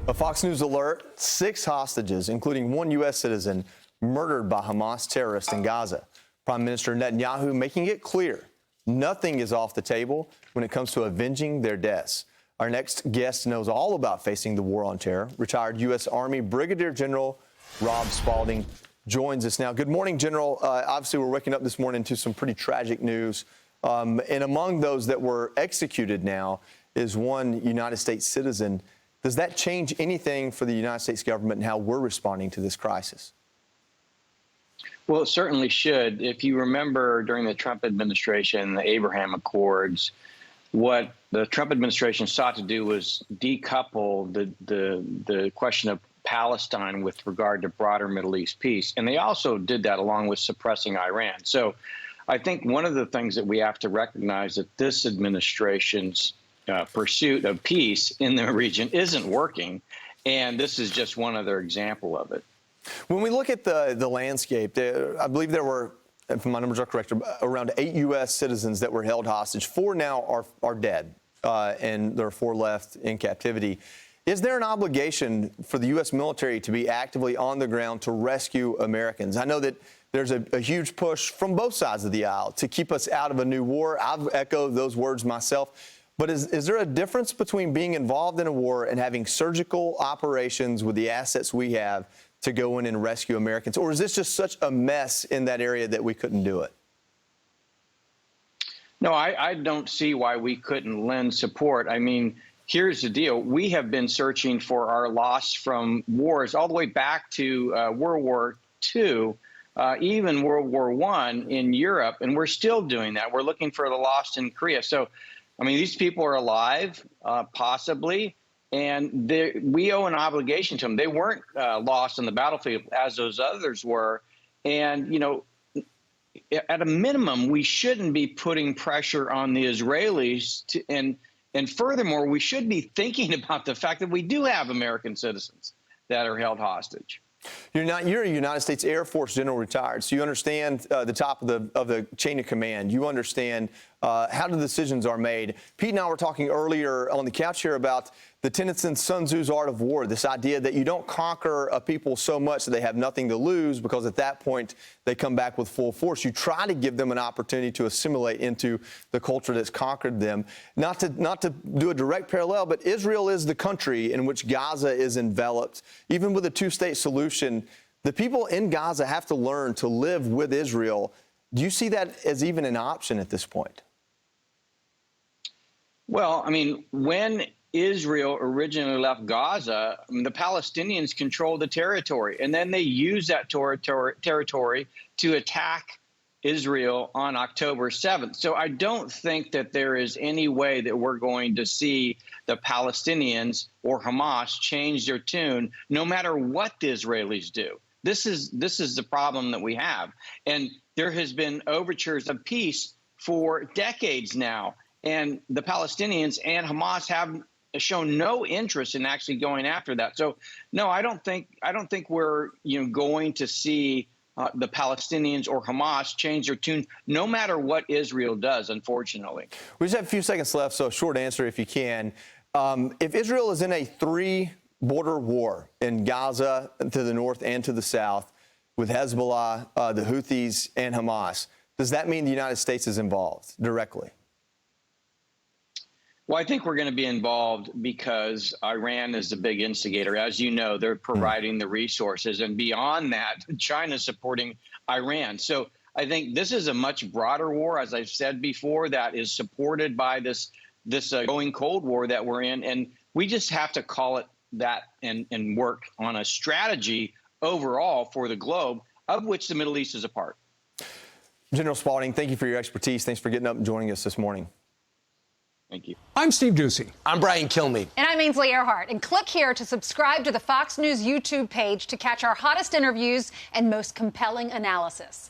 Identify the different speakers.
Speaker 1: A Fox News alert, 6 hostages, including 1 U.S. citizen, murdered by Hamas terrorists in Gaza. Prime Minister Netanyahu making it clear nothing is off the table when it comes to avenging their deaths. Our next guest knows all about facing the war on terror. Retired U.S. Army Brigadier General Rob Spalding joins us now. Good morning, General. Obviously, we're waking up this morning to some pretty tragic news. And among those that were executed now is 1 United States citizen. Does that change anything for the United States government and how we're responding to this crisis?
Speaker 2: Well, it certainly should. If you remember during the Trump administration, the Abraham Accords, what the Trump administration sought to do was decouple the question of Palestine with regard to broader Middle East peace. And they also did that along with suppressing Iran. So I think one of the things that we have to recognize that this administration's pursuit of peace in the region isn't working. And this is just one other example of it.
Speaker 1: When we look at the landscape, I believe there were, if my numbers are correct, around 8 U.S. citizens that were held hostage. 4 now are dead, and there are 4 left in captivity. Is there an obligation for the U.S. military to be actively on the ground to rescue Americans? I know that there's a huge push from both sides of the aisle to keep us out of a new war. I've echoed those words myself. But is there a difference between being involved in a war and having surgical operations with the assets we have to go in and rescue Americans? Or is this just such a mess in that area that we couldn't do it?
Speaker 2: No, I don't see why we couldn't lend support. I mean, here's the deal. We have been searching for our loss from wars all the way back to World War II, even World War I in Europe, and we're still doing that. We're looking for the lost in Korea. So, I mean, these people are alive, possibly, and we owe an obligation to them. They weren't lost on the battlefield as those others were. And, you know, at a minimum, we shouldn't be putting pressure on the Israelis and furthermore, we should be thinking about the fact that we do have American citizens that are held hostage.
Speaker 1: You're a United States Air Force general retired, so you understand the top of the chain of command. You understand how the decisions are made. Pete and I were talking earlier on the couch here about the Tennyson Sun Tzu's Art of War, this idea that you don't conquer a people so much that they have nothing to lose, because at that point they come back with full force. You try to give them an opportunity to assimilate into the culture that's conquered them. Not to do a direct parallel, but Israel is the country in which Gaza is enveloped. Even with a 2-state solution, the people in Gaza have to learn to live with Israel. Do you see that as even an option at this point?
Speaker 2: Well, I mean, when Israel originally left Gaza, the Palestinians controlled the territory, and then they used that territory to attack Israel on October 7th. So I don't think that there is any way that we're going to see the Palestinians or Hamas change their tune, no matter what the Israelis do. This is the problem that we have. And there has been overtures of peace for decades now. And the Palestinians and Hamas have shown no interest in actually going after that. So, no, I don't think we're going to see the Palestinians or Hamas change their tune, no matter what Israel does, unfortunately.
Speaker 1: We just have a few seconds left, so a short answer if you can. If Israel is in a 3-border war in Gaza to the north and to the south with Hezbollah, the Houthis, and Hamas, does that mean the United States is involved directly?
Speaker 2: Well, I think we're going to be involved because Iran is the big instigator. As you know, they're providing the resources. And beyond that, China's supporting Iran. So I think this is a much broader war, as I've said before, that is supported by this going Cold War that we're in. And we just have to call it that and work on a strategy overall for the globe, of which the Middle East is a part.
Speaker 1: General Spalding, thank you for your expertise. Thanks for getting up and joining us this morning.
Speaker 2: Thank you.
Speaker 3: I'm Steve Doocy.
Speaker 4: I'm Brian Kilmeade.
Speaker 5: And I'm Ainsley Earhart. And click here to subscribe to the Fox News YouTube page to catch our hottest interviews and most compelling analysis.